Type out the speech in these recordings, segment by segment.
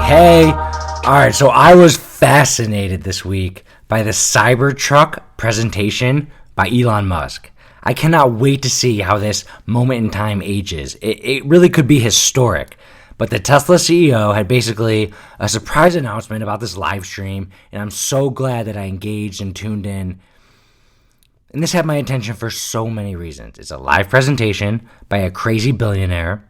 Hey, alright, so I was fascinated this week by the Cybertruck presentation by Elon Musk. I cannot wait to see how this moment in time ages. It really could be historic. But the Tesla CEO had basically a surprise announcement about this live stream, and I'm so glad that I engaged and tuned in. And this had my attention for so many reasons. It's a live presentation by a crazy billionaire.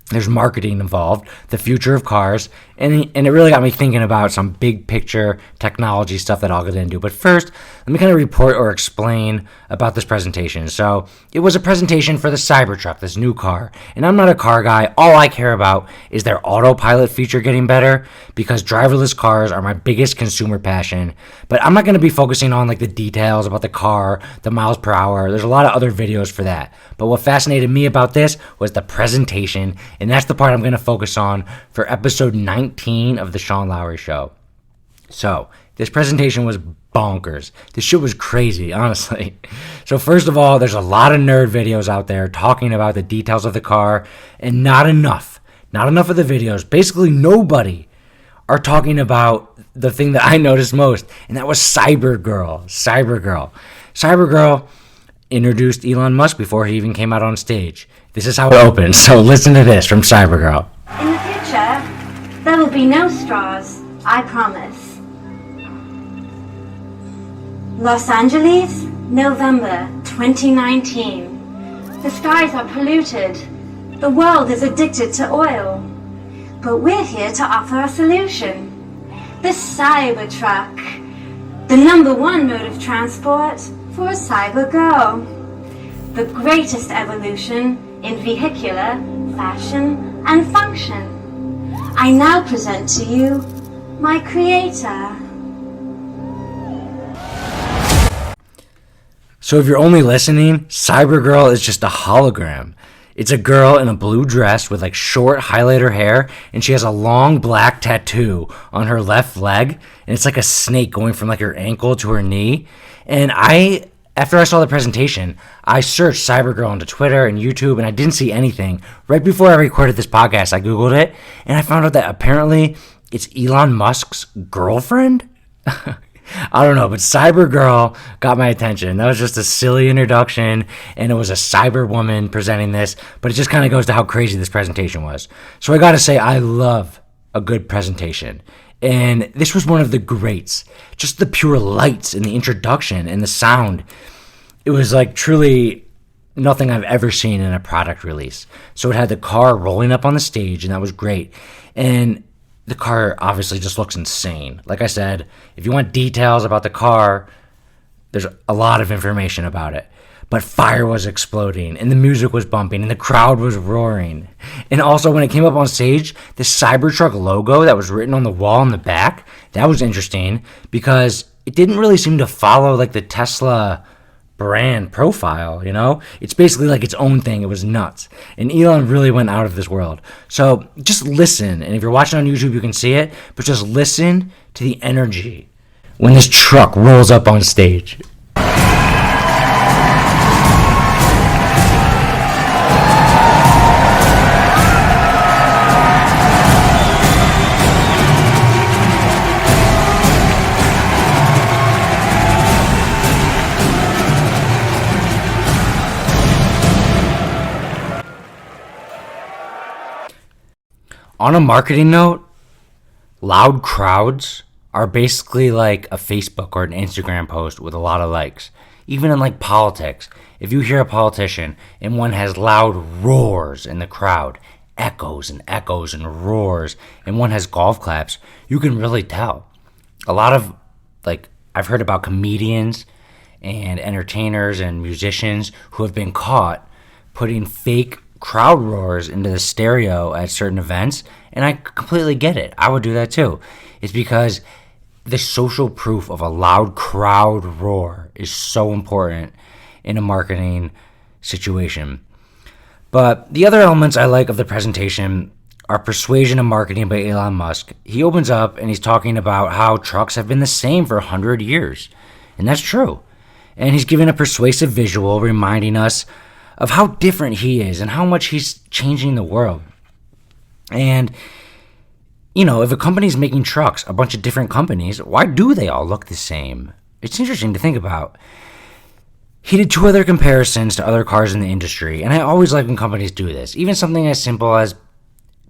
There's marketing involved, the future of cars, and it really got me thinking about some big picture technology stuff that I'll get into. But first, let me kind of report or explain about this presentation. So it was a presentation for the Cybertruck, this new car. And I'm not a car guy. All I care about is their autopilot feature getting better, because driverless cars are my biggest consumer passion. But I'm not going to be focusing on like the details about the car, the miles per hour. There's a lot of other videos for that. But what fascinated me about this was the presentation, and that's the part I'm going to focus on for episode 19 of the Sean Lowery Show. So, this presentation was bonkers. This shit was crazy, honestly. So first of all, there's a lot of nerd videos out there talking about the details of the car, and not enough of the videos, basically nobody, are talking about the thing that I noticed most, and that was Cybergirl. Cybergirl introduced Elon Musk before he even came out on stage. This is how it opens, so listen to this from Cybergirl. In the future, there will be no straws, I promise. Los Angeles, November 2019. The skies are polluted. The world is addicted to oil. But we're here to offer a solution. The Cybertruck, the #1 mode of transport for a cyber girl. The greatest evolution in vehicular fashion and function. I now present to you my creator. So if you're only listening, Cybergirl is just a hologram. It's a girl in a blue dress with like short highlighter hair, and she has a long black tattoo on her left leg, and it's like a snake going from like her ankle to her knee. And after I saw the presentation, I searched Cybergirl onto Twitter and YouTube, and I didn't see anything. Right before I recorded this podcast, I Googled it, and I found out that apparently it's Elon Musk's girlfriend? I don't know, but Cybergirl got my attention. That was just a silly introduction, and it was a cyber woman presenting this, but it just kind of goes to how crazy this presentation was. So I gotta say, I love a good presentation. And this was one of the greats. Just the pure lights and the introduction and the sound. It was like truly nothing I've ever seen in a product release. So it had the car rolling up on the stage, and that was great. And the car obviously just looks insane. Like I said, if you want details about the car, there's a lot of information about it. But fire was exploding, and the music was bumping, and the crowd was roaring. And also, when it came up on stage, the Cybertruck logo that was written on the wall in the back, that was interesting, because it didn't really seem to follow like the Tesla brand profile, you know? It's basically like its own thing. It was nuts. And Elon really went out of this world. So just listen, and if you're watching on YouTube, you can see it, but just listen to the energy when this truck rolls up on stage. On a marketing note, loud crowds are basically like a Facebook or an Instagram post with a lot of likes. Even in like politics, if you hear a politician and one has loud roars in the crowd, echoes and roars, and one has golf claps, you can really tell. A lot of, like, I've heard about comedians and entertainers and musicians who have been caught putting fake crowd roars into the stereo at certain events, and I completely get it. I would do that too. It's because the social proof of a loud crowd roar is so important in a marketing situation. But the other elements I like of the presentation are persuasion and marketing by Elon Musk. He opens up and he's talking about how trucks have been the same for 100 years, and that's true. And he's giving a persuasive visual reminding us of how different he is and how much he's changing the world. And if a company's making trucks, a bunch of different companies, why do they all look the same? It's interesting to think about. He did 2 other comparisons to other cars in the industry, and I always like when companies do this. Even something as simple as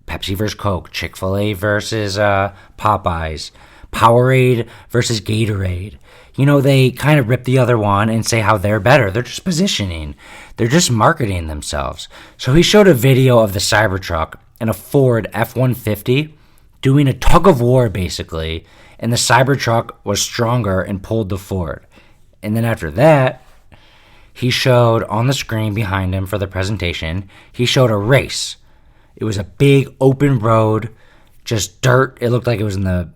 Pepsi versus Coke, Chick-fil-A versus Popeyes, Powerade versus Gatorade. They kind of rip the other one and say how they're better. They're just positioning. They're just marketing themselves. So he showed a video of the Cybertruck and a Ford F-150 doing a tug of war, basically, and the Cybertruck was stronger and pulled the Ford. And then after that, he showed on the screen behind him for the presentation, he showed a race. It was a big open road, just dirt. It looked like it was in the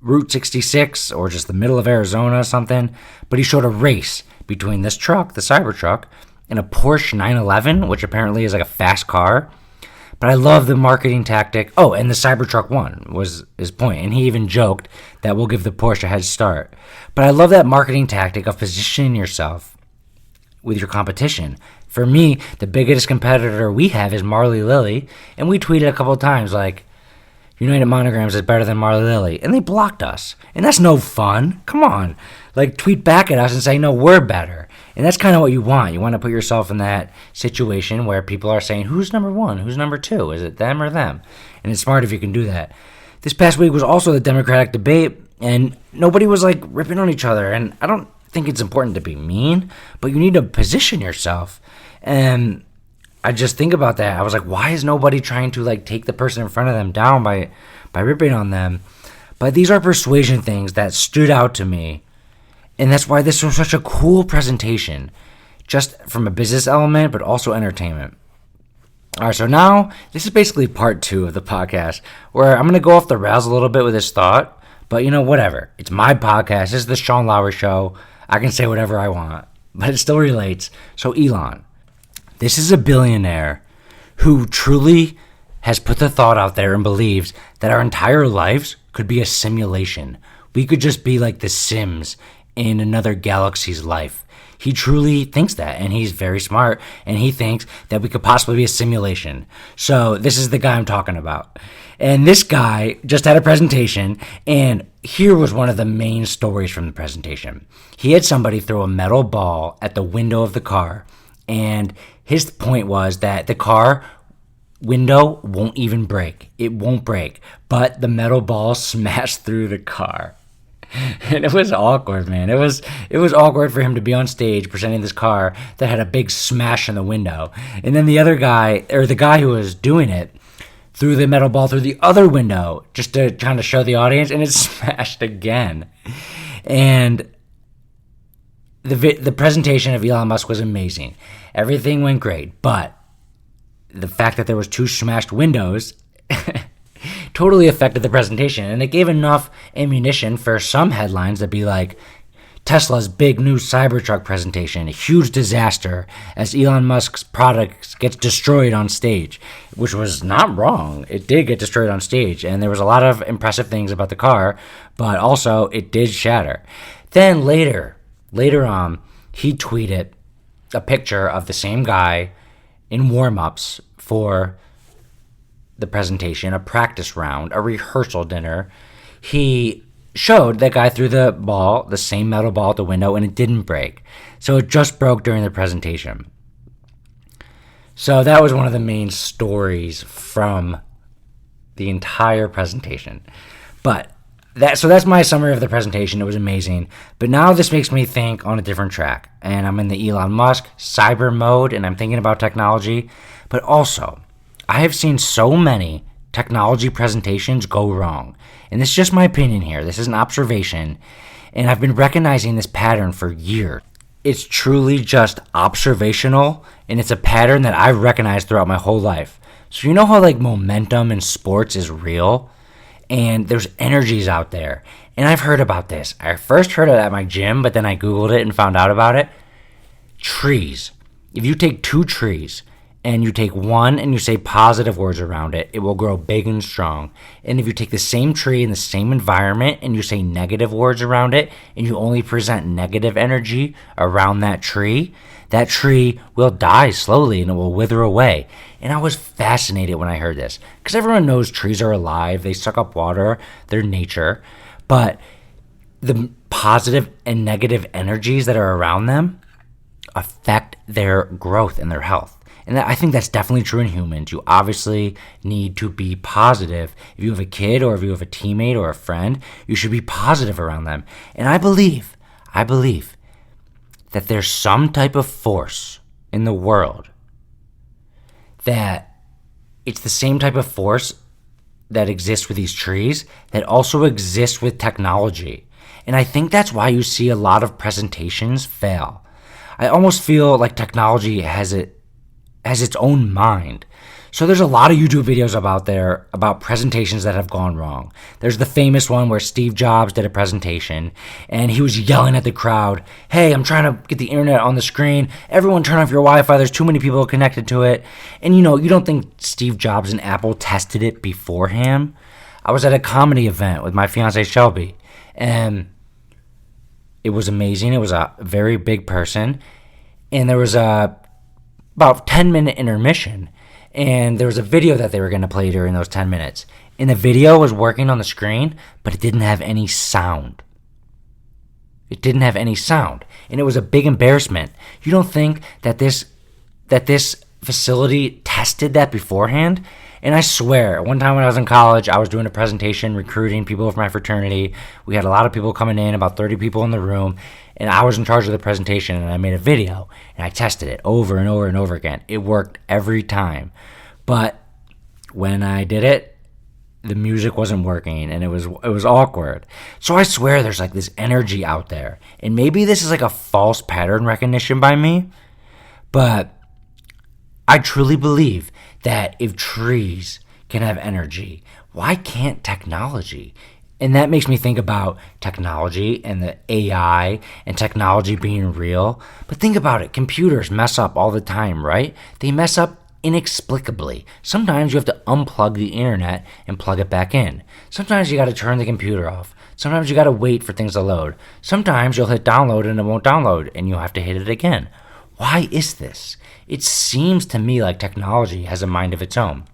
Route 66 or just the middle of Arizona or something. But he showed a race between this truck, the Cybertruck, and a Porsche 911, which apparently is like a fast car. But I love the marketing tactic. Oh, and the Cybertruck won was his point. And he even joked that we'll give the Porsche a head start. But I love that marketing tactic of positioning yourself with your competition. For me, the biggest competitor we have is Marley Lilly, and we tweeted a couple of times like, United Monograms is better than Marley Lilly, and they blocked us. And that's no fun. Come on. Tweet back at us and say, no, we're better. And that's kind of what you want. You want to put yourself in that situation where people are saying, who's number 1? Who's number 2? Is it them or them? And it's smart if you can do that. This past week was also the Democratic debate, and nobody was ripping on each other. And I don't think it's important to be mean, but you need to position yourself. And I just think about that. I was like, why is nobody trying to take the person in front of them down by ripping on them? But these are persuasion things that stood out to me, and that's why this was such a cool presentation, just from a business element but also entertainment. All right, so now this is basically part 2 of the podcast, where I'm going to go off the rails a little bit with this thought, but whatever. It's my podcast. This is the Sean Lowery Show. I can say whatever I want, but it still relates. So Elon, this is a billionaire who truly has put the thought out there and believes that our entire lives could be a simulation. We could just be like the Sims in another galaxy's life. He truly thinks that, and he's very smart, and he thinks that we could possibly be a simulation. So this is the guy I'm talking about. And this guy just had a presentation, and here was one of the main stories from the presentation. He had somebody throw a metal ball at the window of the car, and his point was that the car window won't even break. It won't break, but the metal ball smashed through the car. And it was awkward, man. It was awkward for him to be on stage presenting this car that had a big smash in the window. And then the other guy, or the guy who was doing it, threw the metal ball through the other window just to kind of show the audience, and it smashed again. And the presentation of Elon Musk was amazing. Everything went great, but the fact that there was 2 smashed windows totally affected the presentation, and it gave enough ammunition for some headlines to be like, Tesla's big new Cybertruck presentation, a huge disaster as Elon Musk's product gets destroyed on stage, which was not wrong. It did get destroyed on stage, and there was a lot of impressive things about the car, but also it did shatter. Then later on, he tweeted a picture of the same guy in warm-ups for the presentation, a practice round, a rehearsal dinner. He showed that guy threw the ball, the same metal ball at the window, and it didn't break. So it just broke during the presentation. So that was one of the main stories from the entire presentation. But that's my summary of the presentation. It was amazing. But now this makes me think on a different track. And I'm in the Elon Musk cyber mode, and I'm thinking about technology. But also, I have seen so many technology presentations go wrong. And this is just my opinion here. This is an observation. And I've been recognizing this pattern for years. It's truly just observational, and it's a pattern that I've recognized throughout my whole life. So you know how momentum in sports is real? And there's energies out there. And I've heard about this. I first heard it at my gym, but then I Googled it and found out about it. Trees. If you take 2 trees and you take one and you say positive words around it, it will grow big and strong. And if you take the same tree in the same environment and you say negative words around it, and you only present negative energy around that tree will die slowly and it will wither away. And I was fascinated when I heard this, because everyone knows trees are alive, they suck up water, they're nature, but the positive and negative energies that are around them affect their growth and their health. And I think that's definitely true in humans. You obviously need to be positive. If you have a kid or if you have a teammate or a friend, you should be positive around them. And I believe that there's some type of force in the world that it's the same type of force that exists with these trees that also exists with technology. And I think that's why you see a lot of presentations fail. I almost feel like technology has its own mind. So there's a lot of YouTube videos about presentations that have gone wrong. There's the famous one where Steve Jobs did a presentation and he was yelling at the crowd, "Hey, I'm trying to get the internet on the screen. Everyone turn off your Wi-Fi. There's too many people connected to it." And you don't think Steve Jobs and Apple tested it beforehand? I was at a comedy event with my fiance Shelby, and it was amazing. It was a very big person, and there was about 10-minute intermission, and there was a video that they were going to play during those 10 minutes. And the video was working on the screen, but it didn't have any sound. It didn't have any sound, and it was a big embarrassment. You don't think that this facility tested that beforehand? And I swear, one time when I was in college, I was doing a presentation recruiting people for my fraternity. We had a lot of people coming in, about 30 people in the room, and I was in charge of the presentation, and I made a video, and I tested it over and over and over again. It worked every time. But when I did it, the music wasn't working, and it was awkward. So I swear there's like this energy out there. And maybe this is like a false pattern recognition by me, but I truly believe that if trees can have energy, why can't technology? And that makes me think about technology and the AI and technology being real. But think about it. Computers mess up all the time, right? They mess up inexplicably. Sometimes you have to unplug the internet and plug it back in. Sometimes you got to turn the computer off. Sometimes you got to wait for things to load. Sometimes you'll hit download and it won't download and you'll have to hit it again. Why is this? It seems to me like technology has a mind of its own.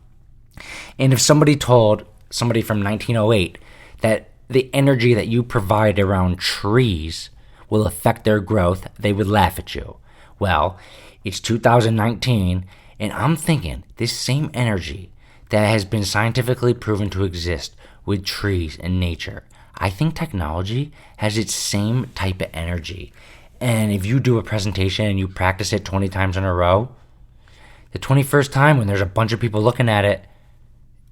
And if somebody told somebody from 1908 that the energy that you provide around trees will affect their growth, they would laugh at you. Well, it's 2019, and I'm thinking this same energy that has been scientifically proven to exist with trees and nature, I think technology has its same type of energy. And if you do a presentation and you practice it 20 times in a row, the 21st time when there's a bunch of people looking at it,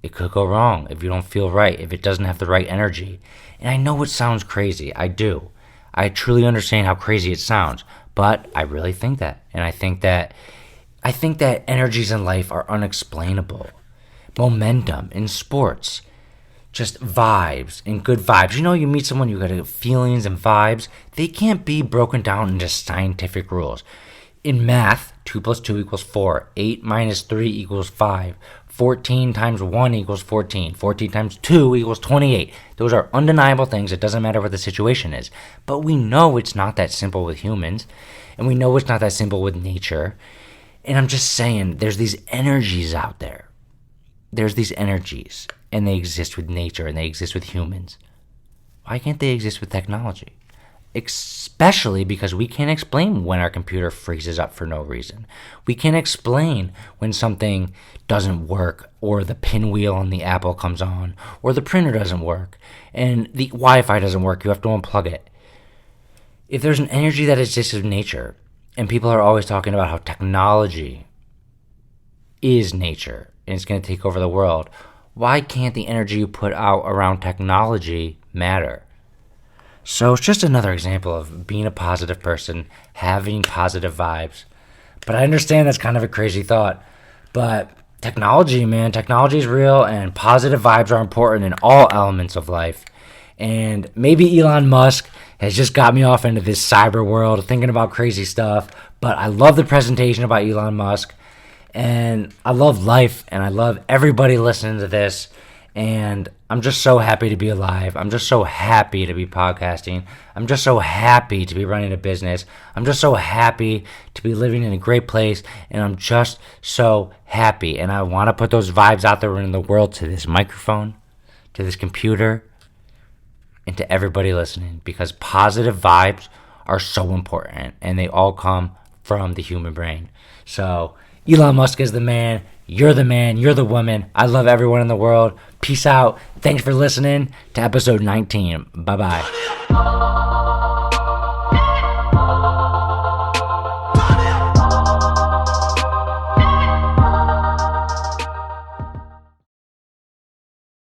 it could go wrong if you don't feel right, if it doesn't have the right energy. And I know it sounds crazy. I do. I truly understand how crazy it sounds. But I really think that. And I think that energies in life are unexplainable. Momentum in sports. Just vibes and good vibes. You meet someone, you got feelings and vibes. They can't be broken down into scientific rules. In math, 2 plus 2 equals 4. 8 minus 3 equals 5. 14 times 1 equals 14. 14 times 2 equals 28. Those are undeniable things. It doesn't matter what the situation is. But we know it's not that simple with humans. And we know it's not that simple with nature. And I'm just saying, there's these energies out there. There's these energies. And they exist with nature and they exist with humans. Why can't they exist with technology? Especially because we can't explain when our computer freezes up for no reason. We can't explain when something doesn't work, or the pinwheel on the Apple comes on, or the printer doesn't work, and the Wi-Fi doesn't work. You have to unplug it. If there's an energy that exists in nature, and people are always talking about how technology is nature and it's going to take over the world, why can't the energy you put out around technology matter? So it's just another example of being a positive person, having positive vibes. But I understand that's kind of a crazy thought. But technology, man, technology is real, and positive vibes are important in all elements of life. And maybe Elon Musk has just got me off into this cyber world, thinking about crazy stuff. But I love the presentation about Elon Musk. And I love life, and I love everybody listening to this. And I'm just so happy to be alive. I'm just so happy to be podcasting. I'm just so happy to be running a business. I'm just so happy to be living in a great place. And I'm just so happy. And I want to put those vibes out there in the world to this microphone, to this computer, and to everybody listening. Because positive vibes are so important. And they all come from the human brain. So Elon Musk is the man. You're the man. You're the woman. I love everyone in the world. Peace out. Thanks for listening to episode 19. Bye-bye.